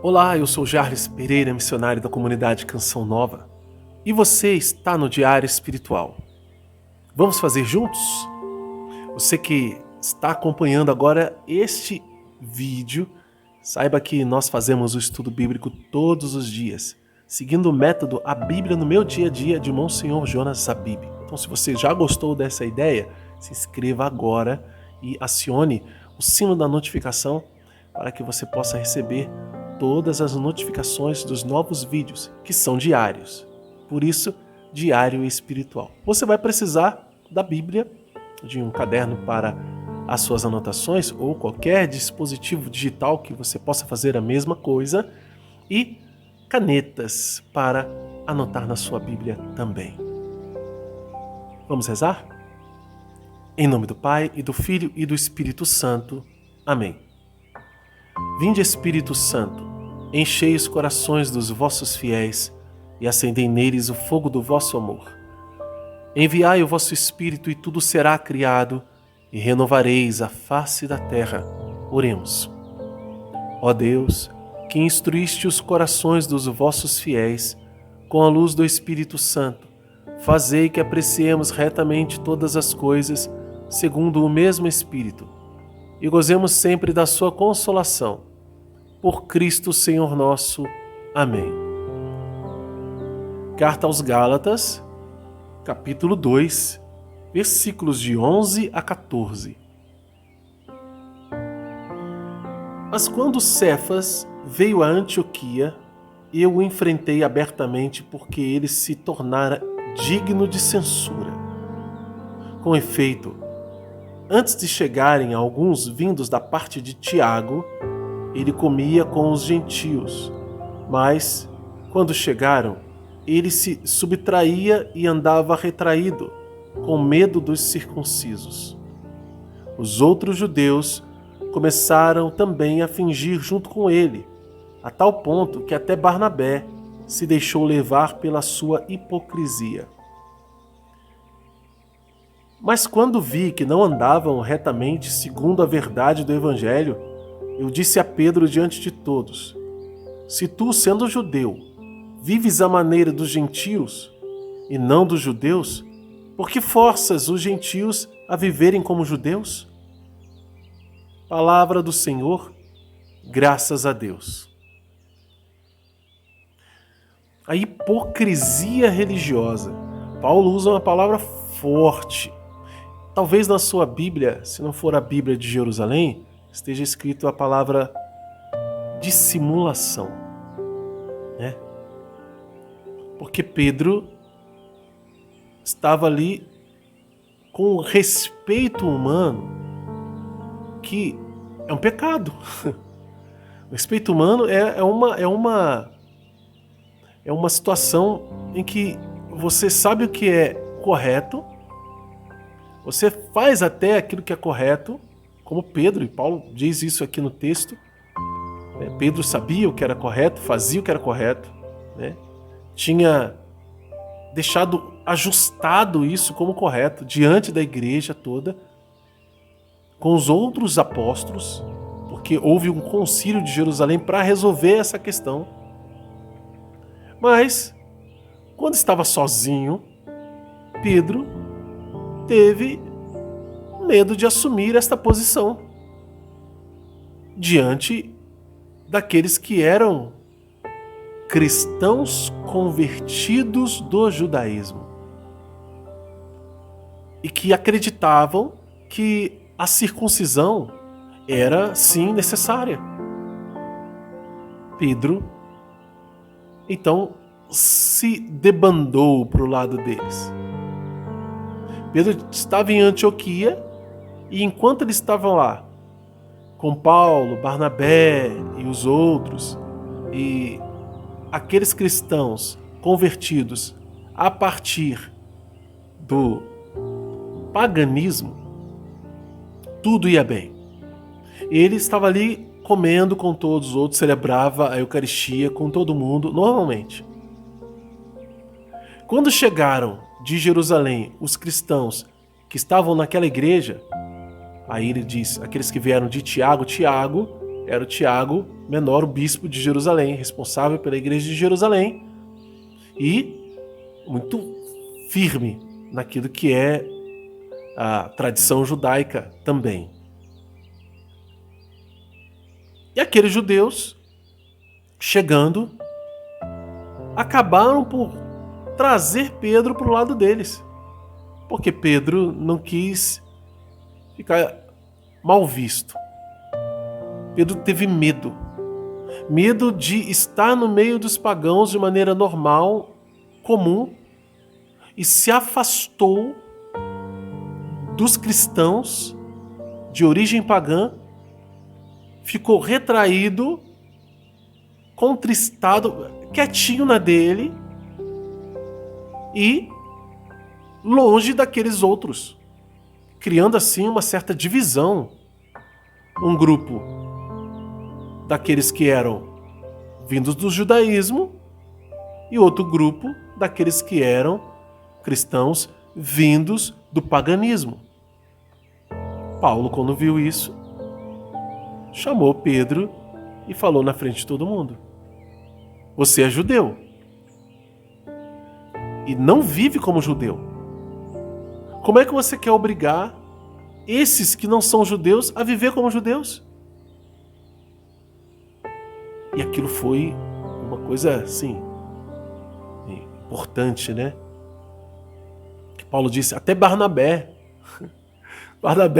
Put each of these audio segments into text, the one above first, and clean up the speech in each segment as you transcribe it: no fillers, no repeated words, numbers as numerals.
Olá, eu sou Jarles Pereira, missionário da comunidade Canção Nova, e você está no Diário Espiritual. Vamos fazer juntos? Você que está acompanhando agora este vídeo, saiba que nós fazemos o estudo bíblico todos os dias, seguindo o método A Bíblia no Meu Dia a Dia de Monsenhor Jonas Zabib. Então, se você já gostou dessa ideia, se inscreva agora e acione o sino da notificação para que você possa receber todas as notificações dos novos vídeos, que são diários. Por isso, Diário Espiritual. Você vai precisar da Bíblia, de um caderno para as suas anotações ou qualquer dispositivo digital que você possa fazer a mesma coisa e canetas para anotar na sua Bíblia também. Vamos rezar? Em nome do Pai, e do Filho e do Espírito Santo. Amém. Vinde, Espírito Santo, enchei os corações dos vossos fiéis e acendei neles o fogo do vosso amor. Enviai o vosso Espírito e tudo será criado e renovareis a face da terra. Oremos. Ó Deus, que instruíste os corações dos vossos fiéis com a luz do Espírito Santo, fazei que apreciemos retamente todas as coisas segundo o mesmo Espírito e gozemos sempre da sua consolação. Por Cristo Senhor nosso. Amém. Carta aos Gálatas, capítulo 2, versículos de 11 a 14. Mas quando Cefas veio a Antioquia, eu o enfrentei abertamente porque ele se tornara digno de censura. Com efeito, antes de chegarem alguns vindos da parte de Tiago, ele comia com os gentios, mas, quando chegaram, ele se subtraía e andava retraído, com medo dos circuncisos. Os outros judeus começaram também a fingir junto com ele, a tal ponto que até Barnabé se deixou levar pela sua hipocrisia. Mas quando vi que não andavam retamente segundo a verdade do Evangelho, eu disse a Pedro diante de todos: se tu, sendo judeu, vives à maneira dos gentios e não dos judeus, por que forças os gentios a viverem como judeus? Palavra do Senhor, graças a Deus. A hipocrisia religiosa. Paulo usa uma palavra forte. Talvez na sua Bíblia, se não for a Bíblia de Jerusalém, esteja escrito a palavra dissimulação, né? Porque Pedro estava ali com o respeito humano, que é um pecado. O respeito humano é uma situação em que você sabe o que é correto, você faz até aquilo que é correto, como Pedro, e Paulo diz isso aqui no texto. Pedro sabia o que era correto, fazia o que era correto, né? Tinha deixado ajustado isso como correto diante da igreja toda, com os outros apóstolos, porque houve um concílio de Jerusalém para resolver essa questão. Mas, quando estava sozinho, Pedro teve medo de assumir esta posição diante daqueles que eram cristãos convertidos do judaísmo e que acreditavam que a circuncisão era sim necessária. Pedro então se debandou para o lado deles. Pedro estava em Antioquia e enquanto ele estava lá, com Paulo, Barnabé e os outros, e aqueles cristãos convertidos a partir do paganismo, tudo ia bem. Ele estava ali comendo com todos os outros, celebrava a Eucaristia com todo mundo, normalmente. Quando chegaram de Jerusalém os cristãos que estavam naquela igreja, aí ele diz, aqueles que vieram de Tiago, Tiago era o Tiago Menor, o bispo de Jerusalém, responsável pela igreja de Jerusalém e muito firme naquilo que é a tradição judaica também. E aqueles judeus, chegando, acabaram por trazer Pedro para o lado deles, porque Pedro não quis ficar mal visto. Pedro teve medo de estar no meio dos pagãos de maneira normal, comum, e se afastou dos cristãos de origem pagã, ficou retraído, contristado, quietinho na dele e longe daqueles outros, criando assim uma certa divisão. Um grupo daqueles que eram vindos do judaísmo e outro grupo daqueles que eram cristãos vindos do paganismo. Paulo, quando viu isso, chamou Pedro e falou na frente de todo mundo: você é judeu e não vive como judeu. Como é que você quer obrigar esses que não são judeus a viver como judeus? E aquilo foi uma coisa assim importante, né? Que Paulo disse, até Barnabé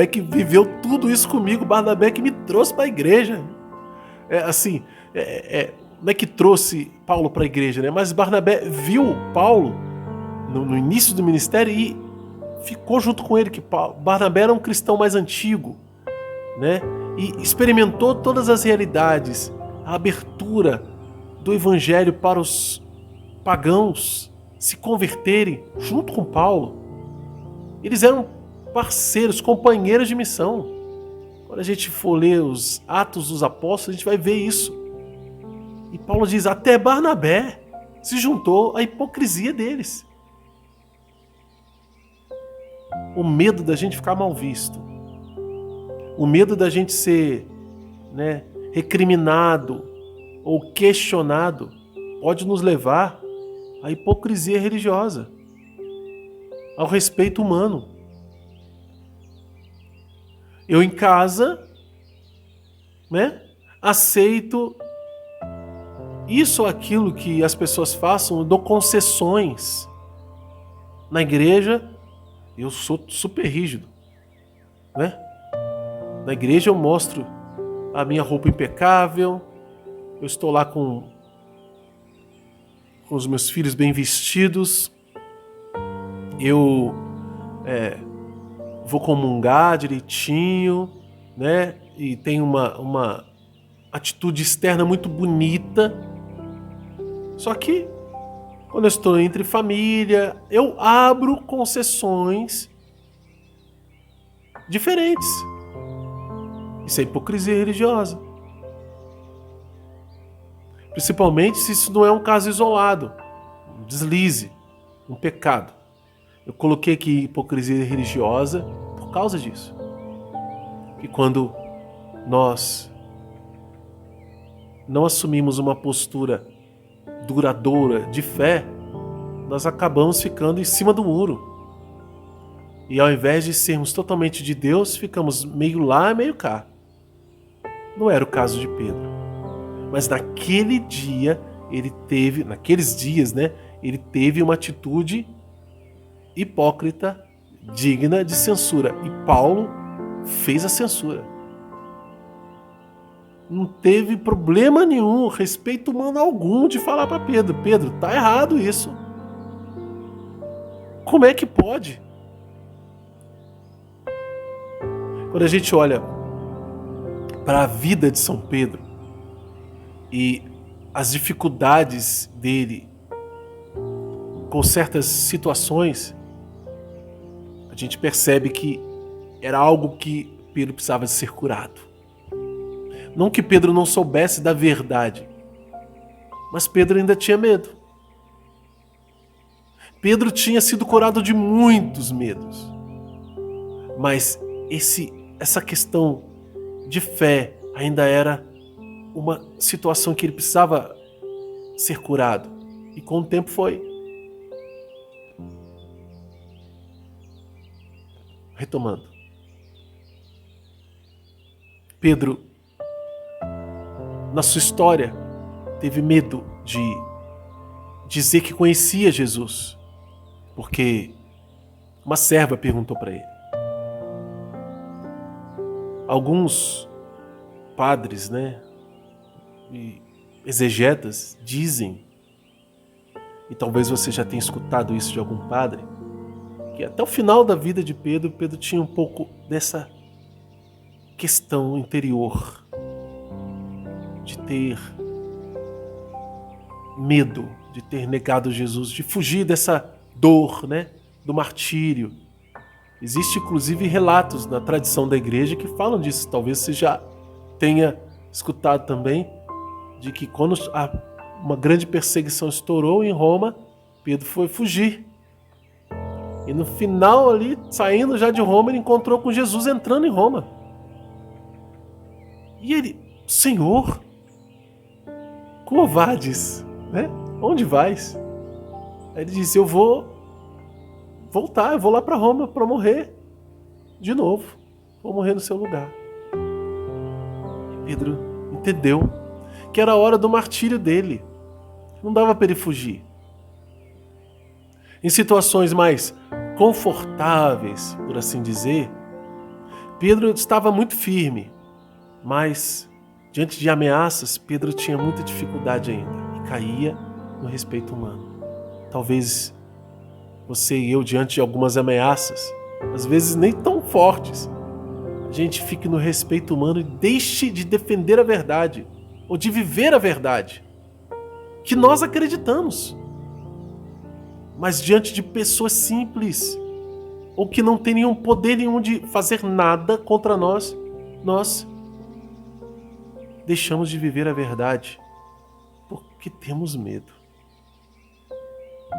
que viveu tudo isso comigo, Barnabé que me trouxe para a igreja. Não é que trouxe Paulo para a igreja, né? Mas Barnabé viu Paulo no início do ministério e ficou junto com ele, que Barnabé era um cristão mais antigo, né? E experimentou todas as realidades, a abertura do evangelho para os pagãos se converterem junto com Paulo. Eles eram parceiros, companheiros de missão. Quando a gente for ler os Atos dos Apóstolos, a gente vai ver isso. E Paulo diz, até Barnabé se juntou à hipocrisia deles. O medo da gente ficar mal visto, o medo da gente ser, recriminado ou questionado pode nos levar à hipocrisia religiosa, ao respeito humano. Eu em casa, aceito isso ou aquilo que as pessoas façam, eu dou concessões. Na igreja, eu sou super rígido, Na igreja eu mostro a minha roupa impecável, eu estou lá com os meus filhos bem vestidos, eu vou comungar direitinho, e tenho uma atitude externa muito bonita. Só que quando eu estou entre família, eu abro concessões diferentes. Isso é hipocrisia religiosa. Principalmente se isso não é um caso isolado, um deslize, um pecado. Eu coloquei aqui hipocrisia religiosa por causa disso. Que quando nós não assumimos uma postura duradoura de fé, nós acabamos ficando em cima do muro. E ao invés de sermos totalmente de Deus, ficamos meio lá, meio cá. Não era o caso de Pedro. Mas naquele dia, naqueles dias, ele teve uma atitude hipócrita, digna de censura. E Paulo fez a censura. Não teve problema nenhum, respeito humano algum de falar para Pedro: Pedro, tá errado isso. Como é que pode? Quando a gente olha para a vida de São Pedro e as dificuldades dele com certas situações, a gente percebe que era algo que Pedro precisava de ser curado. Não que Pedro não soubesse da verdade, mas Pedro ainda tinha medo. Pedro tinha sido curado de muitos medos, mas essa questão de fé ainda era uma situação que ele precisava ser curado. E com o tempo foi. Retomando. Pedro, na sua história, teve medo de dizer que conhecia Jesus, porque uma serva perguntou para ele. Alguns padres, e exegetas dizem, e talvez você já tenha escutado isso de algum padre, que até o final da vida de Pedro, Pedro tinha um pouco dessa questão interior de ter medo, de ter negado Jesus, de fugir dessa dor, do martírio. Existem inclusive relatos na tradição da igreja que falam disso. Talvez você já tenha escutado também, de que quando uma grande perseguição estourou em Roma, Pedro foi fugir. E no final ali, saindo já de Roma, ele encontrou com Jesus entrando em Roma. E ele, Senhor, como vades? Onde vais? Aí ele disse, eu vou voltar, eu vou lá para Roma para morrer de novo. Vou morrer no seu lugar. E Pedro entendeu que era a hora do martírio dele. Não dava para ele fugir. Em situações mais confortáveis, por assim dizer, Pedro estava muito firme, mas diante de ameaças, Pedro tinha muita dificuldade ainda e caía no respeito humano. Talvez você e eu, diante de algumas ameaças, às vezes nem tão fortes, a gente fique no respeito humano e deixe de defender a verdade, ou de viver a verdade, que nós acreditamos. Mas diante de pessoas simples, ou que não têm nenhum poder nenhum de fazer nada contra nós, nós deixamos de viver a verdade porque temos medo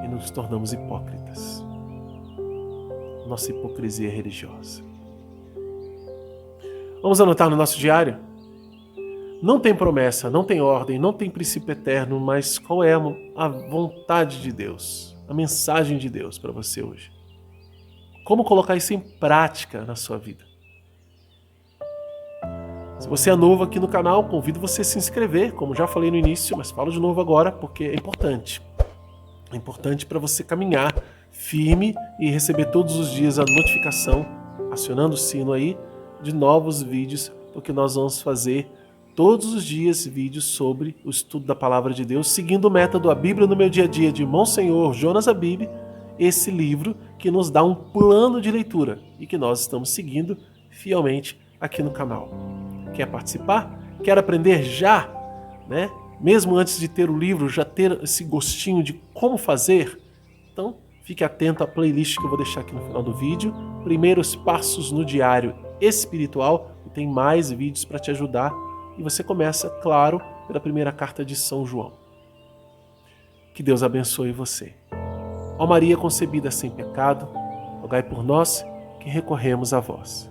e nos tornamos hipócritas. Nossa hipocrisia é religiosa. Vamos anotar no nosso diário? Não tem promessa, não tem ordem, não tem princípio eterno, mas qual é a vontade de Deus, a mensagem de Deus para você hoje? Como colocar isso em prática na sua vida? Se você é novo aqui no canal, convido você a se inscrever, como já falei no início, mas falo de novo agora porque é importante. É importante para você caminhar firme e receber todos os dias a notificação, acionando o sino aí, de novos vídeos, porque nós vamos fazer todos os dias vídeos sobre o estudo da Palavra de Deus, seguindo o método A Bíblia no Meu Dia a Dia, de Monsenhor Jonas Abib, esse livro que nos dá um plano de leitura e que nós estamos seguindo fielmente aqui no canal. Quer participar? Quer aprender já? Mesmo antes de ter o livro, já ter esse gostinho de como fazer? Então, fique atento à playlist que eu vou deixar aqui no final do vídeo. Primeiros passos no diário espiritual. E tem mais vídeos para te ajudar. E você começa, claro, pela primeira carta de São João. Que Deus abençoe você. Ó Maria concebida sem pecado, rogai por nós que recorremos a vós.